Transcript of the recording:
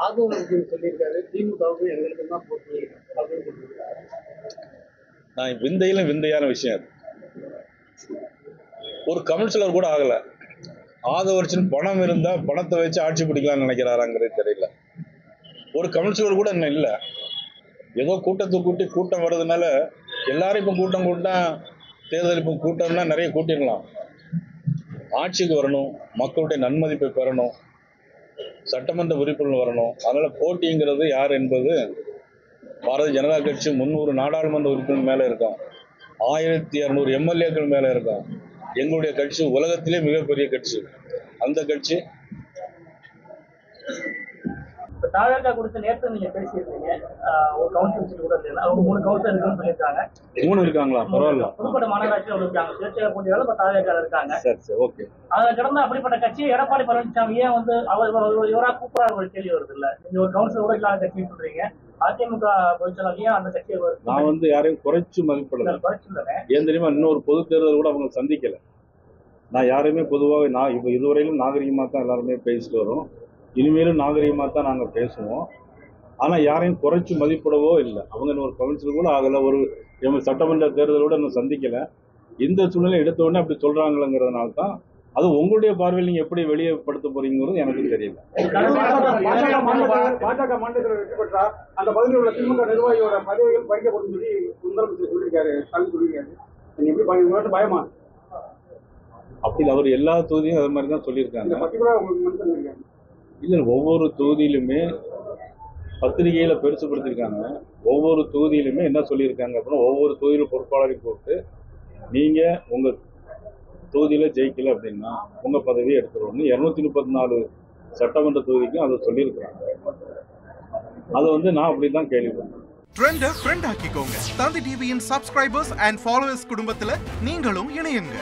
ஆதரவு சொல்லியிருக்காரு. திமுகவுக்கு எங்களுக்கு தான் போட்டி அப்படின்னு சொல்லியிருக்காரு. நான் விந்தையிலும் விந்தையான விஷயம். ஒரு கவுன்சிலர் கூட ஆகல. ஆதவர்ச்சின் பணம் இருந்தா பணத்தை வச்சு ஆட்சி பிடிக்கலாம்னு நினைக்கிறாராங்கிறது தெரியல. ஒரு கவுன்சிலர் கூட இன்னும் இல்லை. ஏதோ கூட்டத்தை கூட்டி கூட்டம் வர்றதுனால எல்லாரும் இப்போ கூட்டம் கூட்டினா தேர்தல் இப்போ கூட்டம்னா நிறைய கூட்டிடலாம். ஆட்சிக்கு வரணும், மக்களுடைய நன்மதிப்பை பெறணும், சட்டமன்ற உறுப்பினர் வரணும். அதனால போட்டிங்கிறது யார் என்பது பாரதிய ஜனதா கட்சி 300 நாடாளுமன்ற உறுப்பினர் மேல இருக்கும், 1200 எம்எல்ஏக்கள் மேல இருக்கும். எங்களுடைய கட்சி உலகத்திலே மிகப்பெரிய கட்சி. அந்த கட்சி தாவேகா குறித்து நேற்று நீங்க பேசியிருக்கீங்க. ஒரு கவுன்சில் கூட இல்லை, அவங்க 3 கவுன்சிலர் இருக்குன்னு சொல்லியிருக்காங்க. 3 இருக்காங்களா? பரவாயில்ல. புதுக்கோட்டை மாநகராட்சியில் இருக்காங்க, சுயேட்சை போட்டியாளர் இப்ப தாவேகா இருக்காங்க. சரி, ஓகே. அதை கடந்த அப்படிப்பட்ட கட்சி எடப்பாடி பழனிசாமி ஏன் வந்து அவர் இவரா கூப்பிடாத ஒரு கேள்வி வருது இல்ல? நீங்க ஒரு கவுன்சிலர் கூட இல்லாத கட்சின்னு சொல்றீங்க. அதிமுக பொதுச்செயலாளர் ஏன் அந்த கட்சியை நான் யாரையும் குறைச்சு மதிப்பிடல. ஏன் தெரியுமா, இன்னொரு பொது தேர்தல் கூட அவங்க சந்திக்கல. நான் யாருமே பொதுவாக நான் இப்போ இதுவரையிலும் நாகரிகமாக தான் எல்லாருமே பேசிட்டு வரோம். இனிமேலும் நாகரிகமாக தான் நாங்கள் பேசுவோம். ஆனால் யாரையும் குறைச்சி மதிப்பிடவோ இல்லை. அவங்க ஒரு கவுன்சிலர் கூட ஆகலை, ஒரு சட்டமன்ற தேர்தலோட இன்னும் சந்திக்கலை. இந்த சூழ்நிலை எடுத்த உடனே அப்படி சொல்கிறாங்களங்கிறதுனால தான் அது உங்களுடைய பார்வையில் நீங்கள் எப்படி வெளியேப்படுத்த போறீங்கிறது எனக்கு தெரியல. பாஜக மாநிலத்தில் வெற்றி பெற்றா அந்த பகுதியில் உள்ள திமுக நிர்வாகியோட பதவிகள் பறிக்கப்படும் சொல்லி முதலமைச்சர் சொல்லியிருக்காரு, ஸ்டாலின் சொல்லியிருக்காரு. நீங்க பயமா? அப்படி அவர் எல்லா தொகுதியும் அது மாதிரி தான் சொல்லியிருக்காங்க. இல்லை, ஒவ்வொரு தொகுதியிலுமே பத்திரிகையில பெருசுபடுத்திருக்காங்க. ஒவ்வொரு தொகுதியிலுமே என்ன சொல்லியிருக்காங்க அப்படின்னா, ஒவ்வொரு தொகுதியிலும் பொறுப்பாளரையும் போட்டு நீங்க உங்க தொகுதியில ஜெயிக்கல அப்படின்னா உங்க பதவியை எடுத்துருவோம்னு 234 சட்டமன்ற தொகுதிக்கும் அதை சொல்லியிருக்காங்க. அதை நான் அப்படிதான் கேள்விப்பட்டேன். ட்ரெண்ட ஃப்ரெண்ட் ஆக்கிக்கோங்க. தந்தி டிவியின் சப்ஸ்கிரைபர்ஸ் அண்ட் ஃபாலோவர்ஸ் குடும்பத்துல நீங்களும் இணையுங்க.